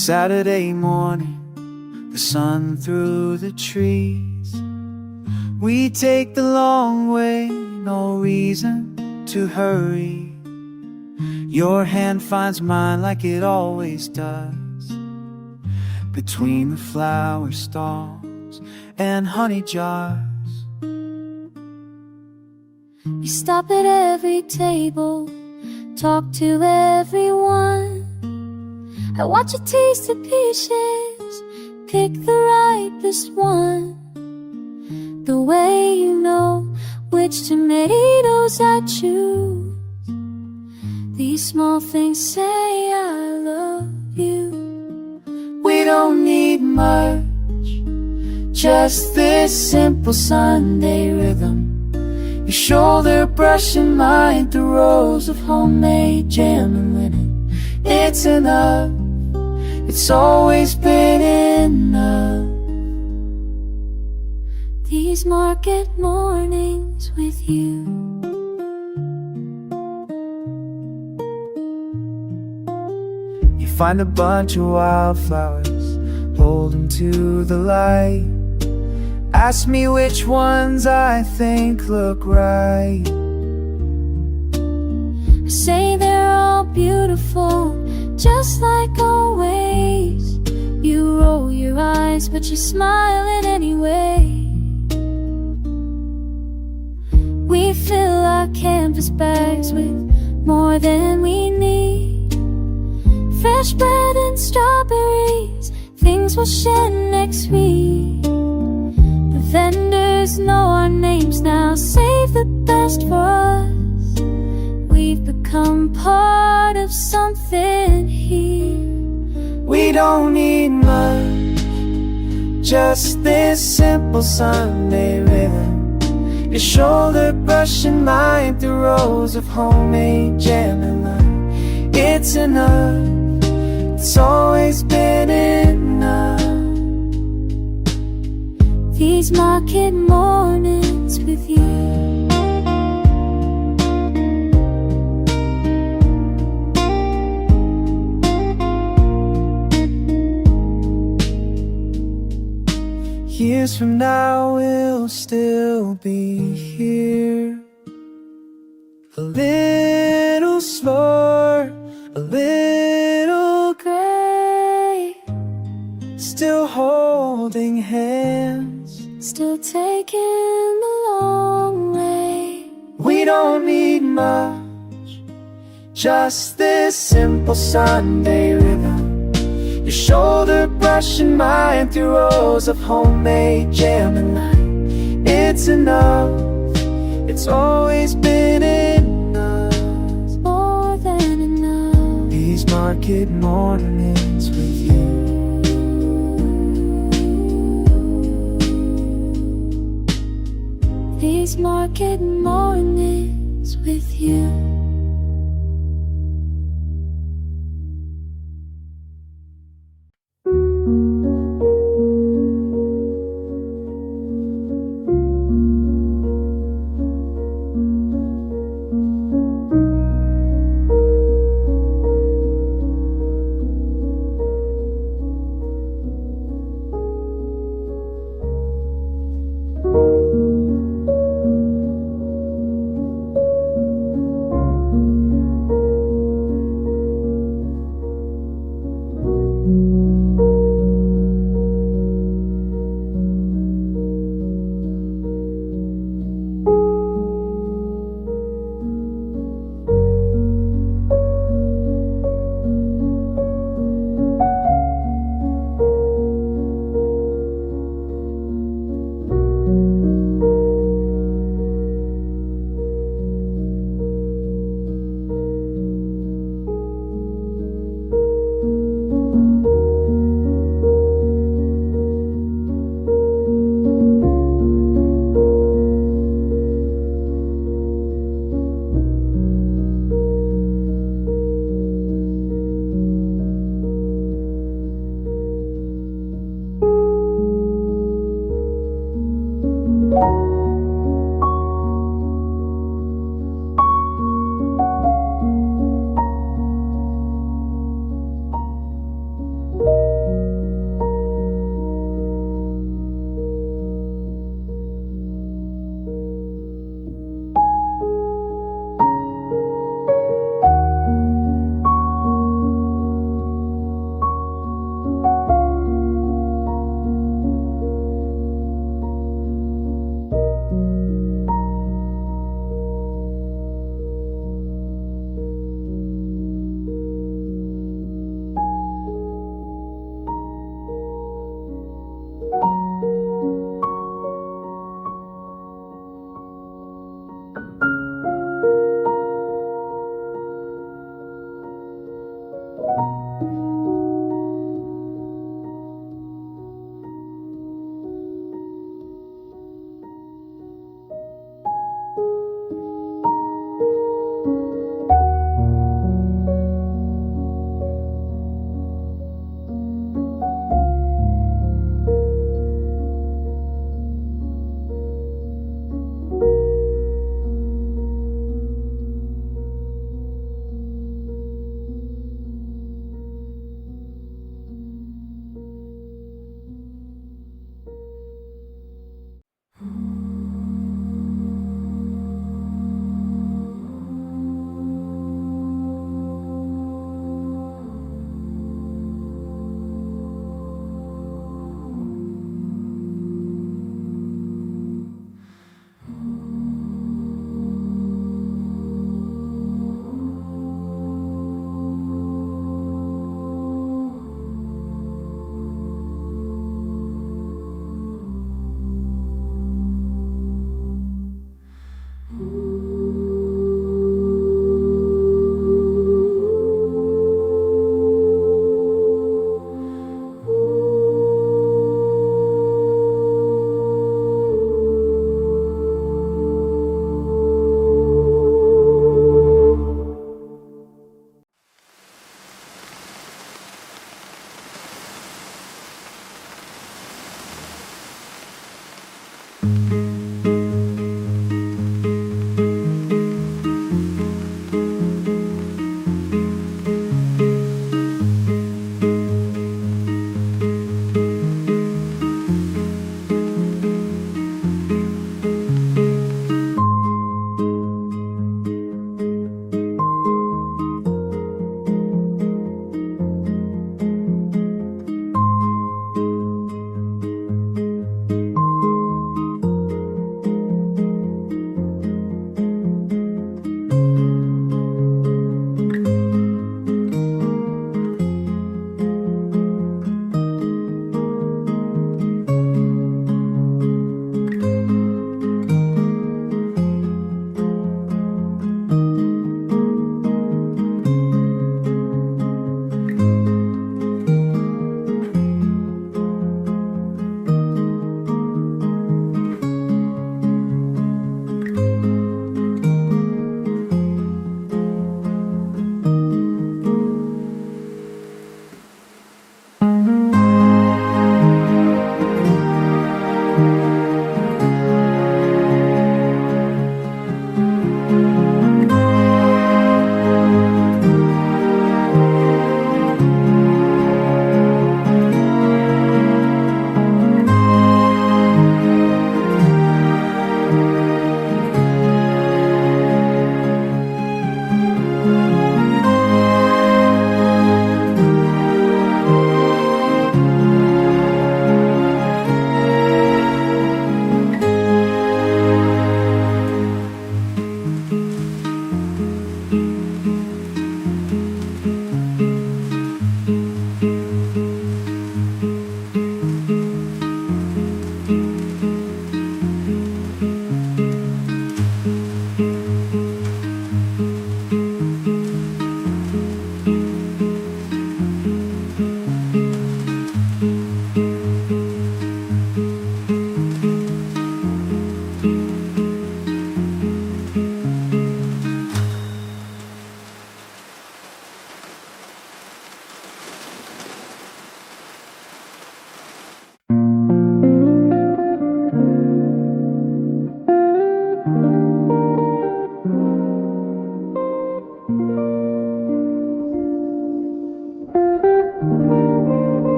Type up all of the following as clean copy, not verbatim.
Saturday morning, the sun through the trees. We take the long way, no reason to hurry. Your hand finds mine like it always does, between the flower stalks and honey jars. We stop at every table, talk to everyone. I watch you taste the peaches, pick the ripest one. The way you know which tomatoes I choose. These small things say I love you. We don't need much, just this simple Sunday rhythm. Your shoulder brushing mine through rows of homemade jam and linen. It's enough, it's always been enough. These market mornings with you. You find a bunch of wildflowers, hold them to the light. Ask me which ones I think look right. I say they're all beautiful, just like always. You roll your eyes, but you smile it anyway. We fill our canvas bags with more than we need. Fresh bread and strawberries, things we'll share next week. The vendors know our names now, save the best for us. We've become part of something here. We don't need much, just this simple Sunday rhythm. Your shoulder brushing mine through rows of homemade jam and lime. It's enough, it's always been enough. These market mornings with you. Years from now we'll still be here, a little slower, a little gray, still holding hands, Still taking the long way. We don't need much, just this simple Sunday rhythm. Your shoulder brushing mine through rows of homemade jam and lime. It's enough, it's always been enough. It's more than enough. These market mornings with you. These market mornings with you.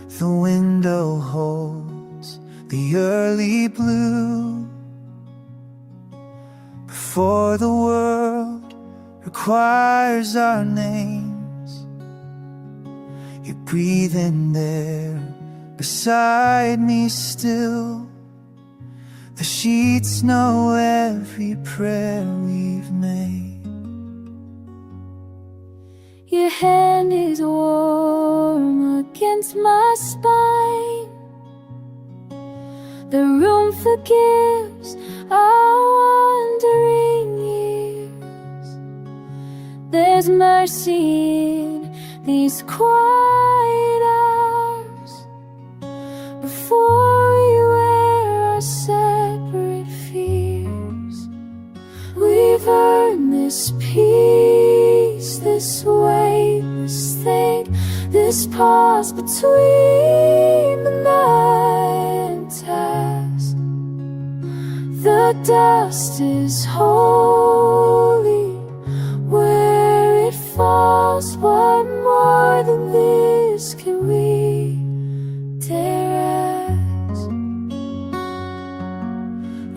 The window holds the early blue before the world requires our names. You breathe in there beside me still. The sheets know every prayer we've made. Your hand is warm against my spine. The room forgives our wandering years. There's mercy in these quiet hours before we wear our separate fears. We've earned this peace, this weightless thing, this pause between the night and task. The dust is holy where it falls. What more than this can we dare ask?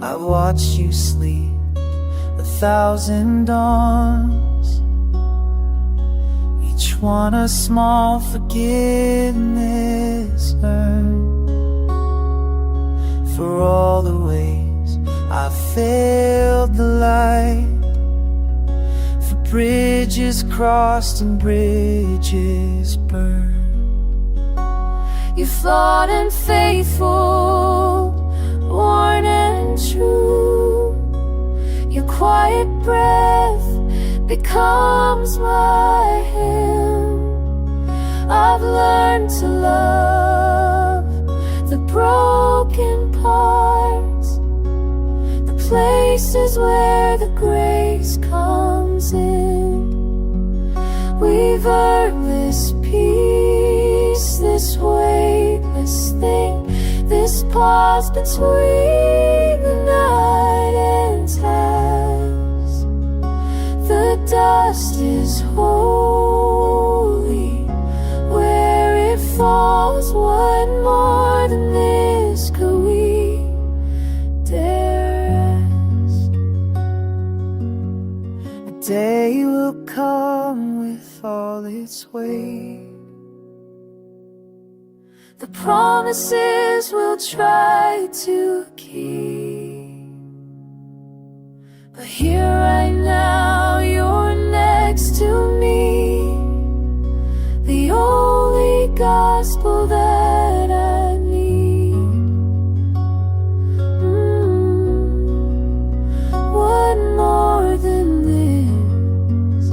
I watched you sleep 1,000 dawns, each one a small forgiveness earned for all the ways I failed the light, for bridges crossed and bridges burned. You're flawed and faithful, worn and true. Your quiet breath becomes my hymn. I've learned to love the broken parts, the places where the grace comes in. We've earned this peace, this weightless thing, this pause between the night and task. The dust is holy where it falls. What more than this could we dare ask? A day will come with all its weight. The promises we'll try to keep, but here right now you're next to me, the only gospel that I need. What more than this?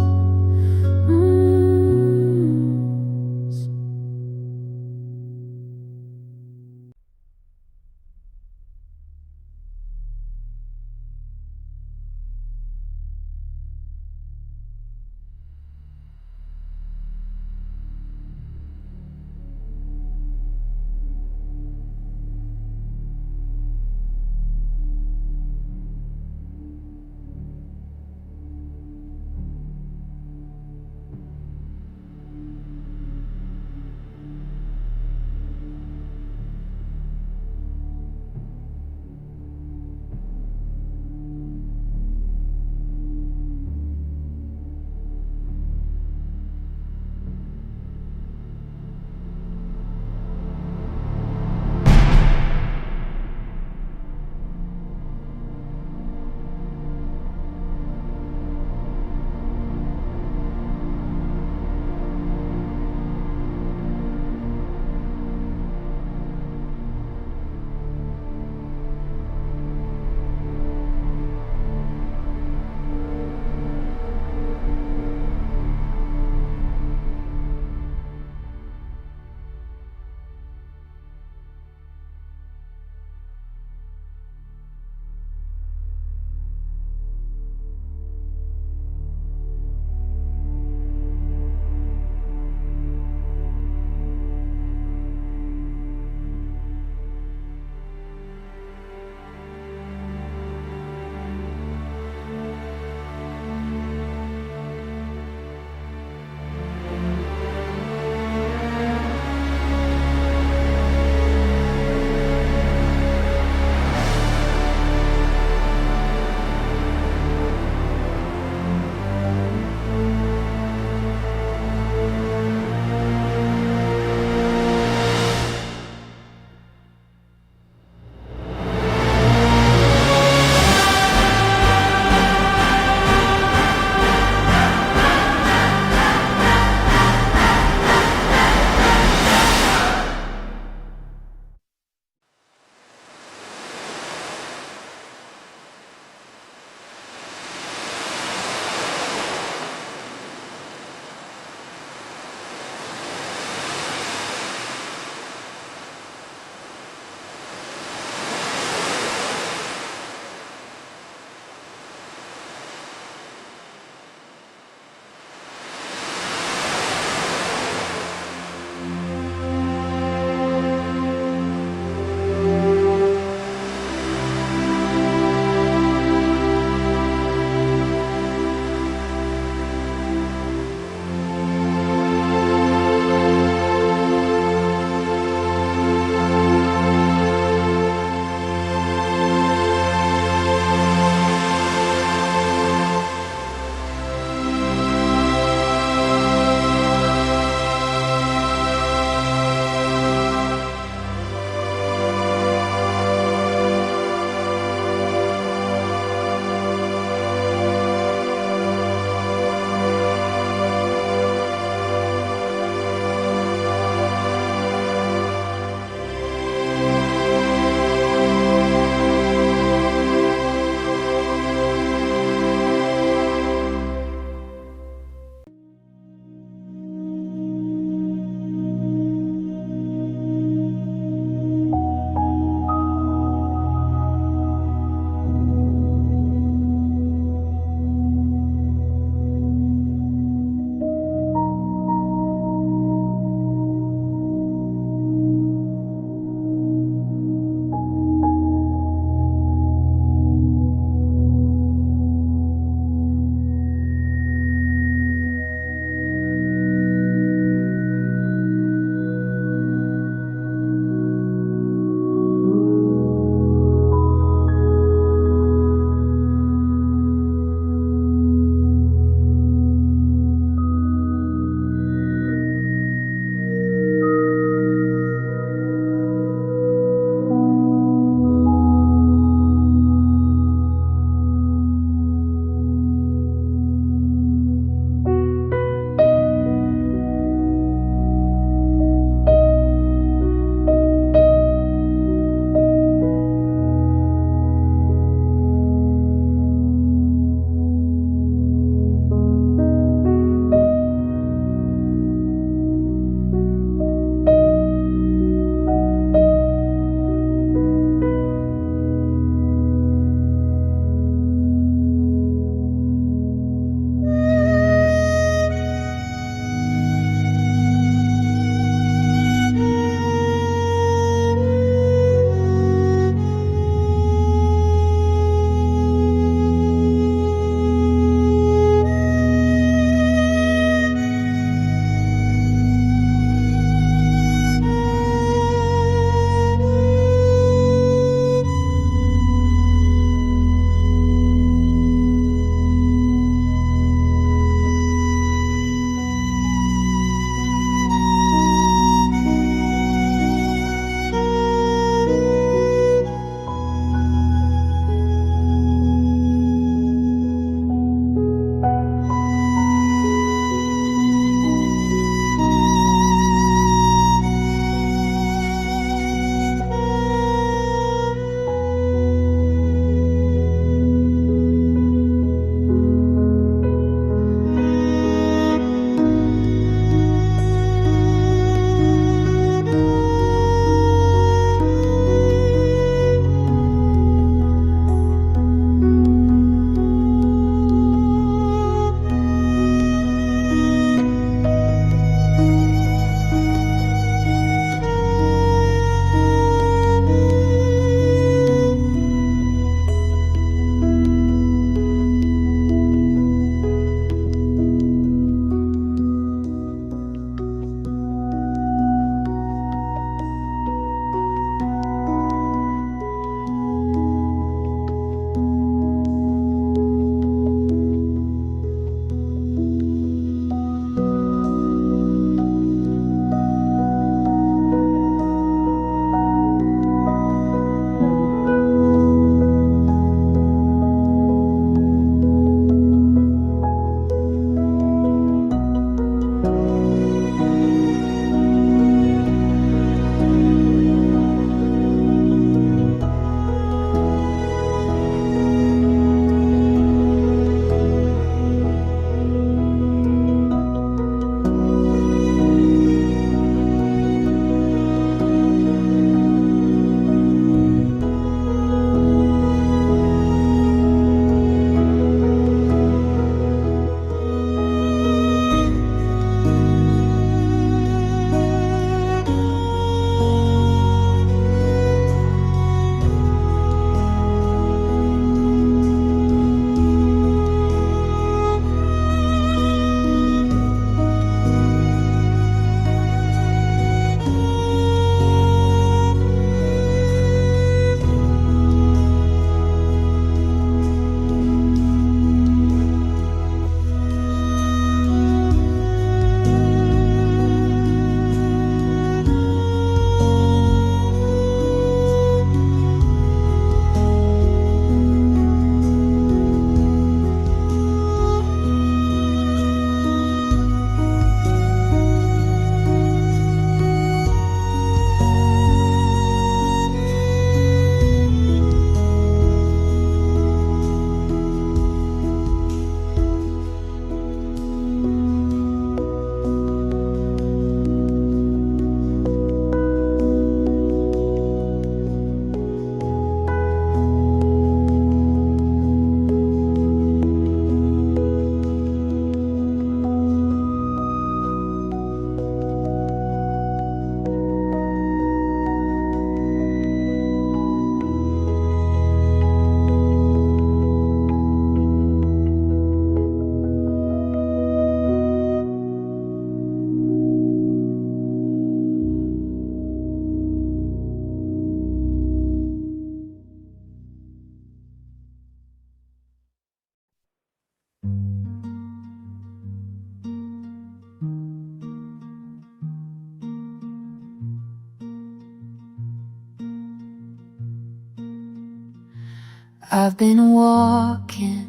I've been walking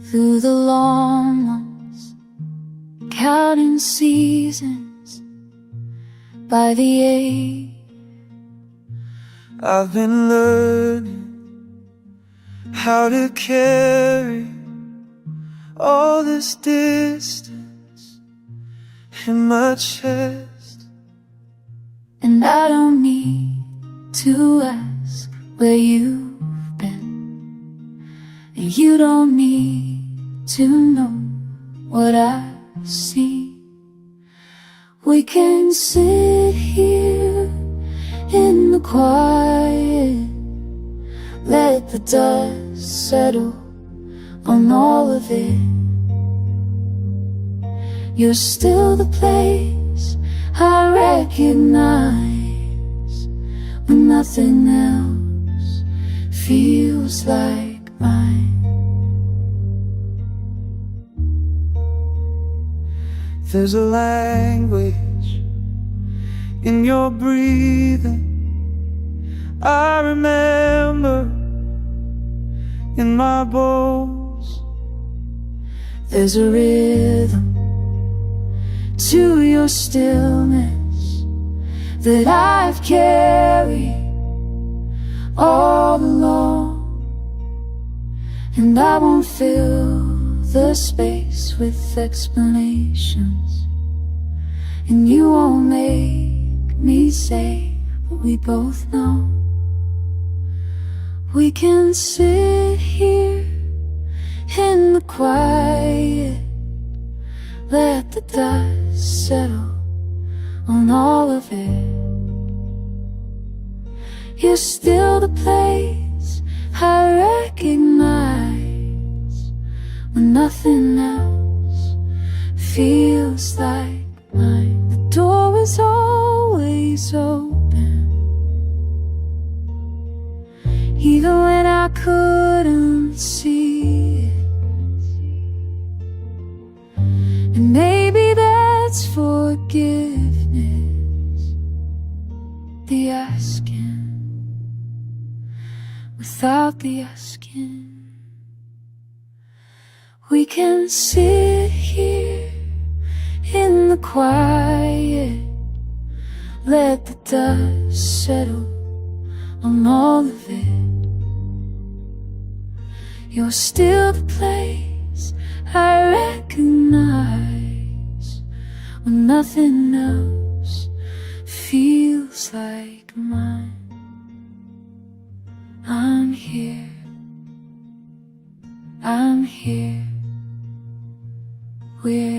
through the long ones, counting seasons by the age. I've been learning how to carry all this distance in my chest. And I don't need to ask where you've been, and you don't need to know what I see. We can sit here in the quiet, let the dust settle on all of it. You're still the place I recognize when nothing else feels like mine. There's a language in your breathing I remember in my bones. There's a rhythm to your stillness that I've carried all along, and I won't fill the space with explanations, and you won't make me say what we both know. We can sit here in the quiet, let the dust settle on all of it. You're still the place I recognize when nothing else feels like mine. The door is always open, even when I couldn't see it. And maybe that's forgiveness, the asking without the asking. We can sit here in the quiet, let the dust settle on all of it. You're still the place I recognize when nothing else feels like mine. I'm here, we're